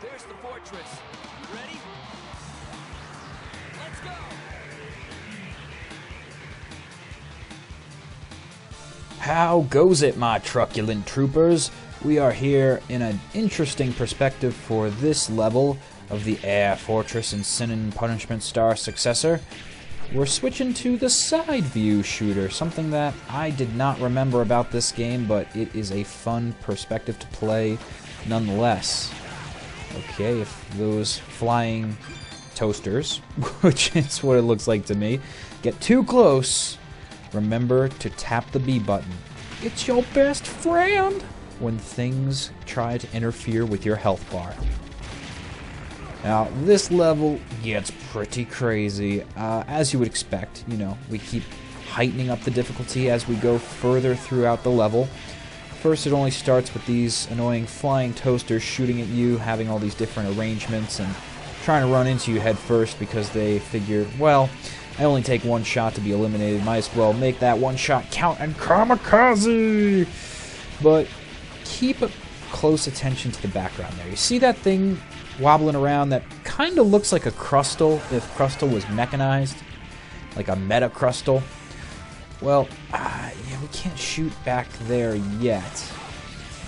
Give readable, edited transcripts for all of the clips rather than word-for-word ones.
There's the fortress. You ready? Let's go! How goes it, my truculent troopers? We are here in an interesting perspective for this level of the Air Fortress in Sin and Punishment Star Successor. We're switching to the side view shooter, something that I did not remember about this game, but it is a fun perspective to play nonetheless. Okay, if those flying toasters, which is what it looks like to me, get too close, remember to tap the B button. It's your best friend when things try to interfere with your health bar. Now, this level gets pretty crazy. As you would expect, you know, we keep heightening up the difficulty as we go further throughout the level. First, it only starts with these annoying flying toasters shooting at you, having all these different arrangements, and trying to run into you head first because they figure, well, I only take one shot to be eliminated, might as well make that one shot count and kamikaze! But keep a close attention to the background there. You see that thing wobbling around that kind of looks like a crustal if crustal was mechanized, like a meta crustal? Well, yeah, we can't shoot back there yet.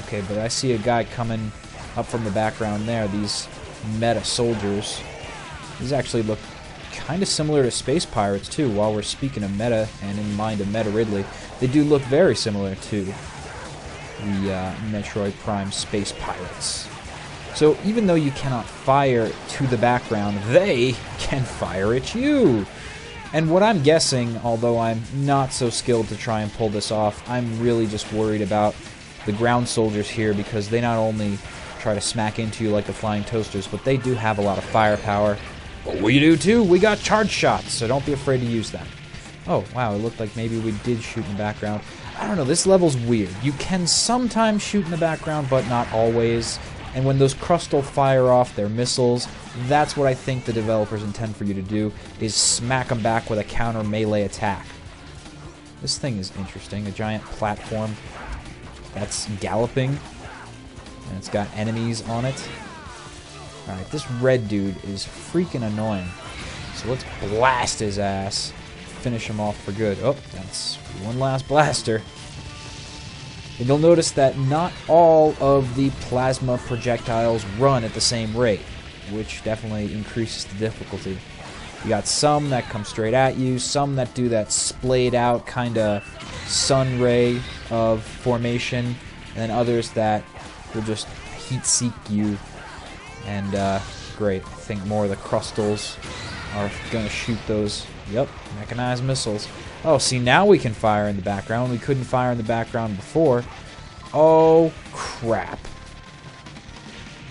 Okay, but I see a guy coming up from the background there, these meta soldiers. These actually look kind of similar to Space Pirates too. While we're speaking of meta and in mind of Meta Ridley, they do look very similar to the Metroid Prime Space Pirates. So even though you cannot fire to the background, they can fire at you. And what I'm guessing, although I'm not so skilled to try and pull this off, I'm really just worried about the ground soldiers here because they not only try to smack into you like the flying toasters, but they do have a lot of firepower. But we do too. We got charge shots, so don't be afraid to use them. Oh, wow, it looked like maybe we did shoot in the background. I don't know, this level's weird. You can sometimes shoot in the background, but not always. And when those crustal fire off their missiles, that's what I think the developers intend for you to do, is smack them back with a counter melee attack. This thing is interesting, a giant platform that's galloping, and it's got enemies on it. Alright, this red dude is freaking annoying. So let's blast his ass, finish him off for good. Oh, that's one last blaster. And you'll notice that not all of the plasma projectiles run at the same rate, which definitely increases the difficulty. You got some that come straight at you, some that do that splayed out kind of sun ray of formation, and then others that will just heat seek you. And great, I think more of the crustals are gonna shoot those, yep, mechanized missiles. Oh, see, now we can fire in the background. We couldn't fire in the background before. Oh, crap.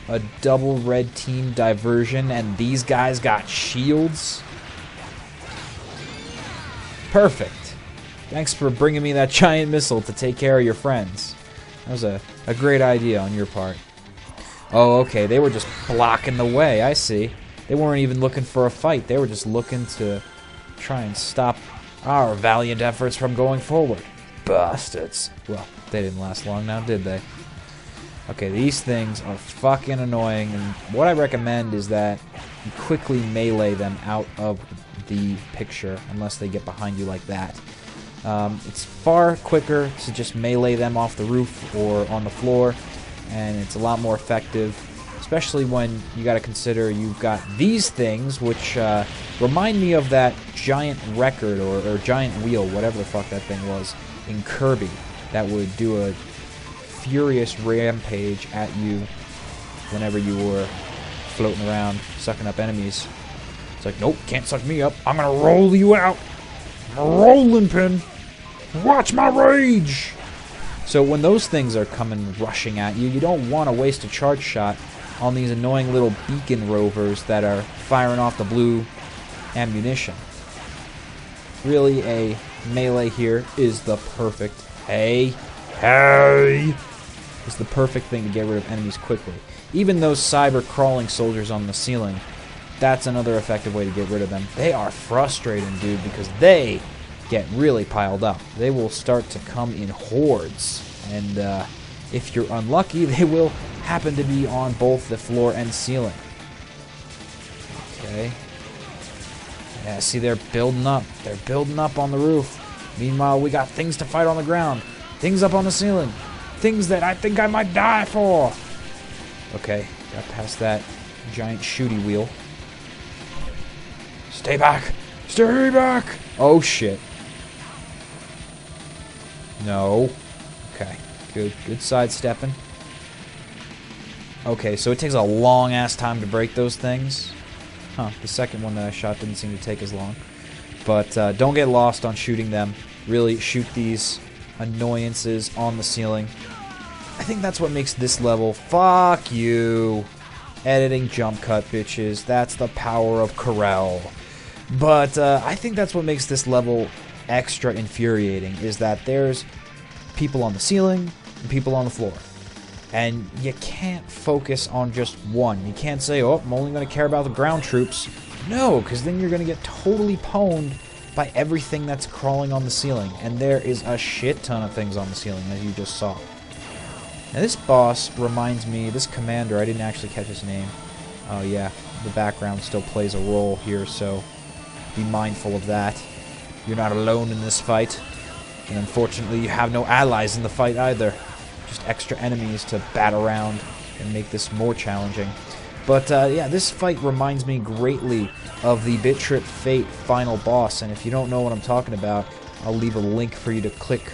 A double red team diversion, and these guys got shields? Perfect. Thanks for bringing me that giant missile to take care of your friends. That was a great idea on your part. Oh, okay, they were just blocking the way, I see. They weren't even looking for a fight. They were just looking to try and stop our valiant efforts from going forward. Bastards. Well, they didn't last long now, did they? Okay, these things are fucking annoying, and what I recommend is that you quickly melee them out of the picture, unless they get behind you like that. It's far quicker to just melee them off the roof or on the floor, and it's a lot more effective, especially when you gotta consider you've got these things, which remind me of that giant record or giant wheel, whatever the fuck that thing was, in Kirby, that would do a furious rampage at you whenever you were floating around, sucking up enemies. It's like, nope, can't suck me up. I'm gonna roll you out. I'm a rolling pin. Watch my rage. So when those things are coming rushing at you, you don't want to waste a charge shot on these annoying little beacon rovers that are firing off the blue ammunition. Really, a melee here is the perfect, is the perfect thing to get rid of enemies quickly. Even those cyber crawling soldiers on the ceiling, that's another effective way to get rid of them. They are frustrating, dude, because they get really piled up. They will start to come in hordes, and if you're unlucky, they will happen to be on both the floor and ceiling. Okay. Yeah, see, they're building up. They're building up on the roof. Meanwhile, we got things to fight on the ground. Things up on the ceiling. Things that I think I might die for. Okay, got past that giant shooty wheel. Stay back! Stay back! Oh, shit. No. Okay, good. Good sidestepping. Okay, so it takes a long-ass time to break those things. Huh, the second one that I shot didn't seem to take as long. But don't get lost on shooting them. Really shoot these annoyances on the ceiling. I think that's what makes this level... Fuck you! Editing jump cut, bitches. That's the power of Corel. But I think that's what makes this level extra infuriating, is that there's people on the ceiling and people on the floor. And you can't focus on just one. You can't say, oh, I'm only going to care about the ground troops. No, because then you're going to get totally pwned by everything that's crawling on the ceiling. And there is a shit ton of things on the ceiling, as you just saw. Now this boss reminds me, this commander, I didn't actually catch his name. Oh yeah, the background still plays a role here, so be mindful of that. You're not alone in this fight. And unfortunately, you have no allies in the fight either. Just extra enemies to bat around and make this more challenging. But yeah, this fight reminds me greatly of the Bit Trip Fate final boss, and if you don't know what I'm talking about, I'll leave a link for you to click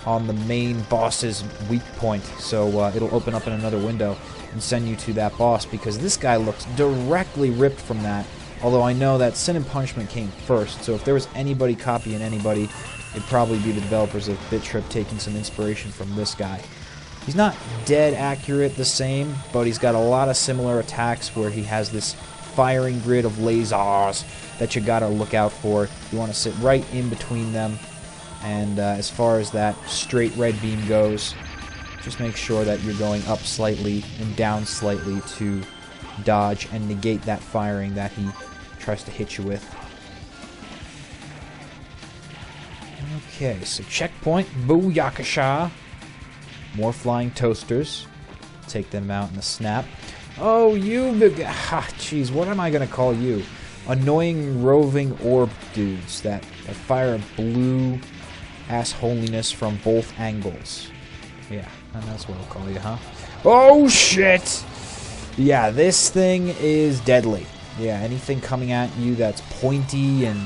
on the main boss's weak point, so it'll open up in another window and send you to that boss, because this guy looks directly ripped from that, although I know that Sin and Punishment came first, so if there was anybody copying anybody, it'd probably be the developers of Bit Trip taking some inspiration from this guy. He's not dead accurate the same, but he's got a lot of similar attacks where he has this firing grid of lasers that you gotta look out for. You want to sit right in between them, and as far as that straight red beam goes, just make sure that you're going up slightly and down slightly to dodge and negate that firing that he tries to hit you with. Okay, so checkpoint, booyakasha. More flying toasters. Take them out in a snap. Oh, you big... Jeez, what am I going to call you? Annoying roving orb dudes that fire blue assholiness from both angles. Yeah, and that's what I'll call you, huh? Oh, shit! Yeah, this thing is deadly. Yeah, anything coming at you that's pointy and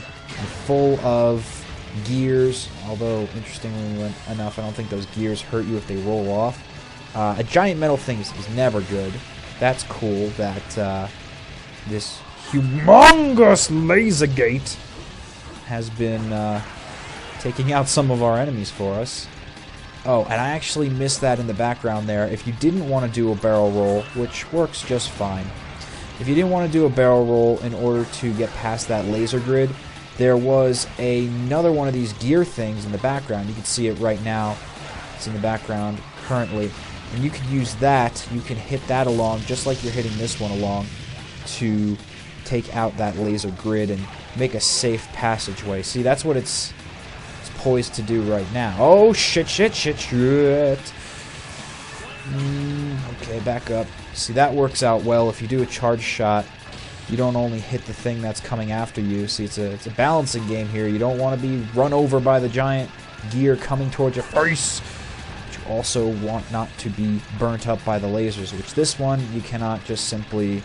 full of gears, although interestingly enough, I don't think those gears hurt you if they roll off. A giant metal thing is never good. That's cool that this humongous laser gate has been taking out some of our enemies for us. Oh, and I actually missed that in the background there. If you didn't want to do a barrel roll, which works just fine, if you didn't want to do a barrel roll in order to get past that laser grid, there was another one of these gear things in the background. You can see it right now. It's in the background currently. And you can use that. You can hit that along, just like you're hitting this one along, to take out that laser grid and make a safe passageway. See, that's what it's poised to do right now. Oh, shit, shit, shit, shit. Okay, back up. See, that works out well. If you do a charge shot, you don't only hit the thing that's coming after you. See, it's a balancing game here. You don't want to be run over by the giant gear coming towards your face. But you also want not to be burnt up by the lasers, which this one you cannot just simply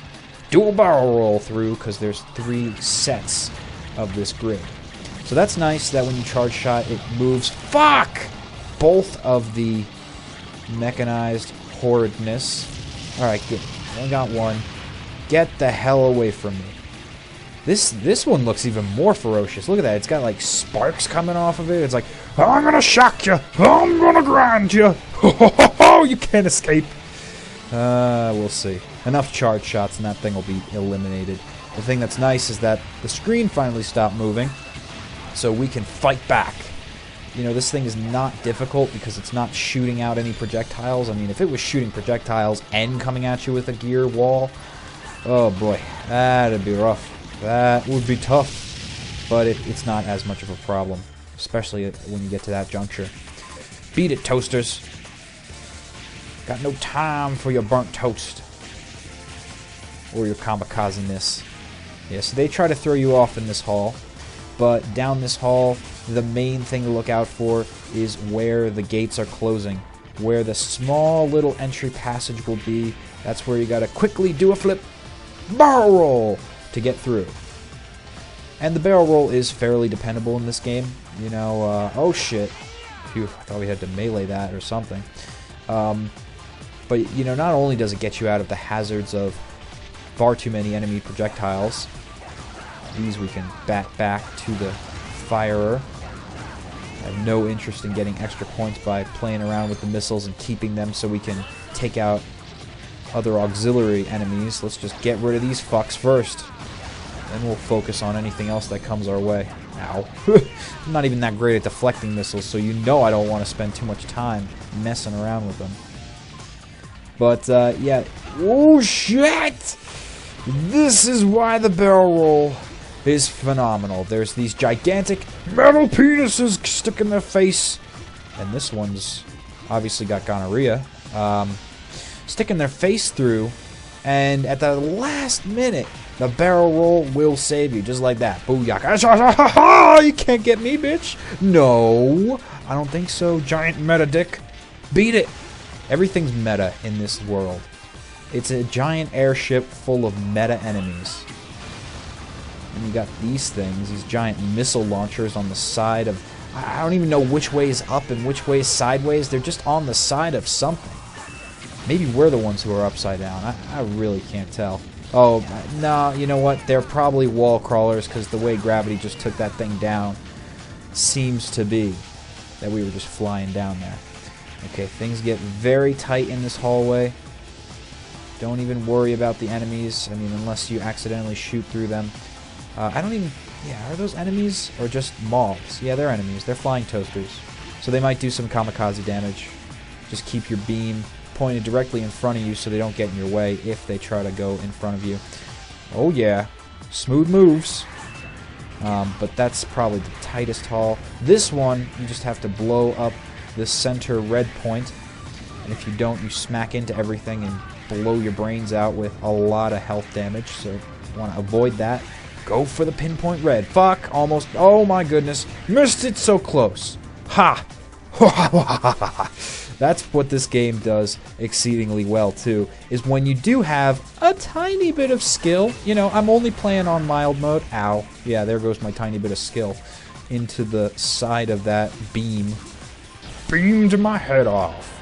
do a barrel roll through because there's 3 sets of this grid. So that's nice that when you charge shot, it moves. Fuck! Both of the mechanized horridness. Alright, good. Only got one. Get the hell away from me. This one looks even more ferocious. Look at that. It's got like sparks coming off of it. It's like, I'm gonna shock you. I'm gonna grind you. You can't escape. We'll see. Enough charge shots and that thing will be eliminated. The thing that's nice is that the screen finally stopped moving, so we can fight back. You know, this thing is not difficult because it's not shooting out any projectiles. I mean, if it was shooting projectiles and coming at you with a gear wall, oh boy, that'd be rough. That would be tough. But it's not as much of a problem, especially when you get to that juncture. Beat it, toasters. Got no time for your burnt toast. Or your kamikaze-ness. Yeah, so they try to throw you off in this hall. But down this hall, the main thing to look out for is where the gates are closing. Where the small little entry passage will be. That's where you gotta quickly do a flip, barrel roll to get through. And the barrel roll is fairly dependable in this game. You know, oh shit. Phew, I thought we had to melee that or something. But, you know, not only does it get you out of the hazards of far too many enemy projectiles, these we can bat back to the firer. I have no interest in getting extra points by playing around with the missiles and keeping them so we can take out other auxiliary enemies. Let's just get rid of these fucks first. Then we'll focus on anything else that comes our way. Ow. I'm not even that great at deflecting missiles, so you know I don't want to spend too much time messing around with them. But, yeah. Oh, shit! This is why the barrel roll is phenomenal. There's these gigantic metal penises stuck in their face. And this one's obviously got gonorrhea. Sticking their face through. And at the last minute, the barrel roll will save you. Just like that. Booyaka. You can't get me, bitch. No. I don't think so. Giant meta dick. Beat it. Everything's meta in this world. It's a giant airship full of meta enemies. And you got these things, these giant missile launchers on the side of... I don't even know which way is up and which way is sideways. They're just on the side of something. Maybe we're the ones who are upside down. I really can't tell. Oh, no, you know what? They're probably wall crawlers because the way gravity just took that thing down seems to be that we were just flying down there. Okay, things get very tight in this hallway. Don't even worry about the enemies. I mean, unless you accidentally shoot through them. I don't even... Yeah, are those enemies or just mobs? Yeah, they're enemies. They're flying toasters. So they might do some kamikaze damage. Just keep your beam pointed directly in front of you so they don't get in your way if they try to go in front of you. Oh yeah, smooth moves. But that's probably the tightest hall. This one, you just have to blow up the center red point. And if you don't, you smack into everything and blow your brains out with a lot of health damage. So if you want to avoid that, go for the pinpoint red. Fuck, almost. Oh my goodness. Missed it so close. Ha! That's what this game does exceedingly well, too, is when you do have a tiny bit of skill. You know, I'm only playing on mild mode. Ow. Yeah, there goes my tiny bit of skill into the side of that beam. Beamed my head off.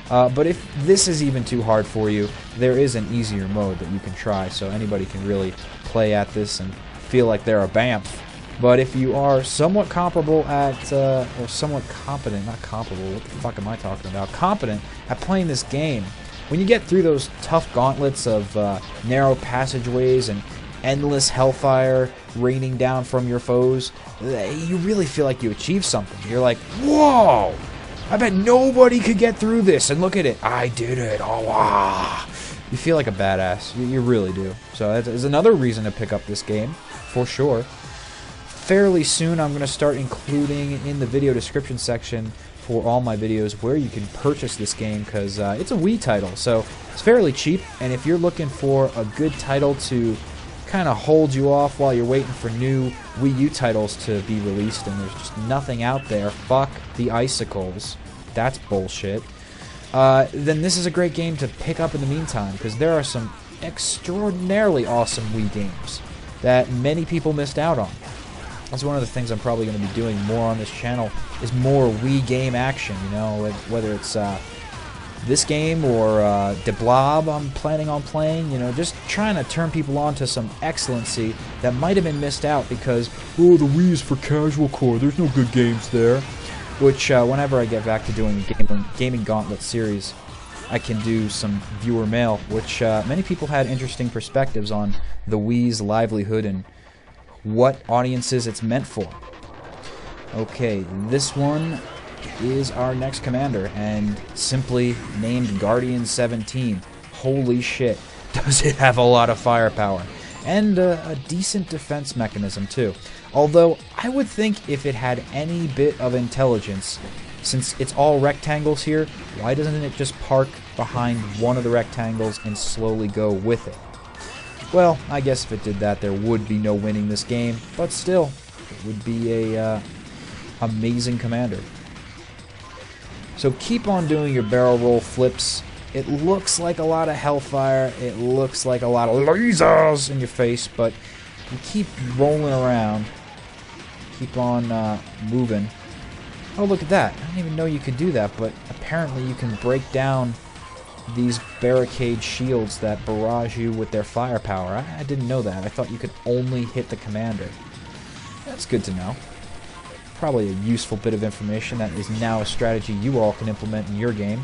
But if this is even too hard for you, there is an easier mode that you can try, so anybody can really play at this and feel like they're a BAMF. But if you are somewhat comparable at, or somewhat competent, not comparable, what the fuck am I talking about? Competent at playing this game, when you get through those tough gauntlets of narrow passageways and endless hellfire raining down from your foes, you really feel like you achieved something. You're like, whoa! I bet nobody could get through this, and look at it. I did it. Oh, wow. You feel like a badass. You really do. So that is another reason to pick up this game, for sure. Fairly soon, I'm going to start including in the video description section for all my videos where you can purchase this game, because it's a Wii title, so it's fairly cheap. And if you're looking for a good title to kind of hold you off while you're waiting for new Wii U titles to be released and there's just nothing out there, fuck the icicles, that's bullshit, then this is a great game to pick up in the meantime, because there are some extraordinarily awesome Wii games that many people missed out on. That's one of the things I'm probably going to be doing more on this channel, is more Wii game action, you know, whether it's this game or De Blob I'm planning on playing, you know, just trying to turn people on to some excellency that might have been missed out because, oh, the Wii is for casual core, there's no good games there. Which, whenever I get back to doing Gaming Gauntlet series, I can do some viewer mail, which many people had interesting perspectives on the Wii's livelihood and what audiences it's meant for. Okay, this one is our next commander, and simply named Guardian 17. Holy shit, does it have a lot of firepower. And a decent defense mechanism, too. Although, I would think if it had any bit of intelligence, Since it's all rectangles here, why doesn't it just park behind one of the rectangles and slowly go with it? Well, I guess if it did that, there would be no winning this game, but still, it would be a amazing commander. So keep on doing your barrel roll flips. It looks like a lot of hellfire, it looks like a lot of lasers in your face, but you keep rolling around, keep on moving. Oh, look at that. I didn't even know you could do that, but apparently you can break down these barricade shields that barrage you with their firepower. I didn't know that. I thought you could only hit the commander. That's good to know. Probably a useful bit of information that is now a strategy you all can implement in your game.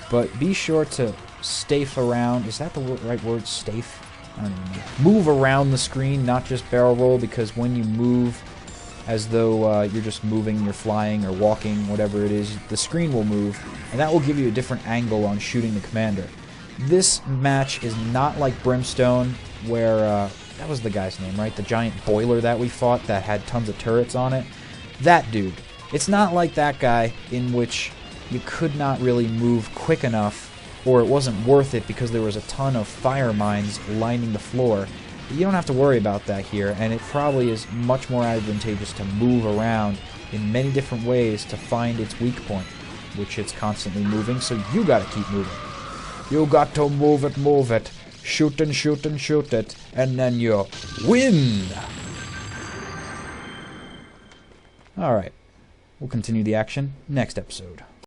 But be sure to stafe around. Is that the right word? Stafe? I don't even know. Move around the screen, not just barrel roll, because when you move as though you're just moving, you're flying or walking, whatever it is, the screen will move, and that will give you a different angle on shooting the commander. This match is not like Brimstone, where, that was the guy's name, right? The giant boiler that we fought that had tons of turrets on it. That dude. It's not like that guy in which you could not really move quick enough, or it wasn't worth it because there was a ton of fire mines lining the floor. You don't have to worry about that here, and it probably is much more advantageous to move around in many different ways to find its weak point, which it's constantly moving, so you gotta keep moving. You got to move it, shoot and shoot and shoot it, and then you win! Alright, we'll continue the action next episode.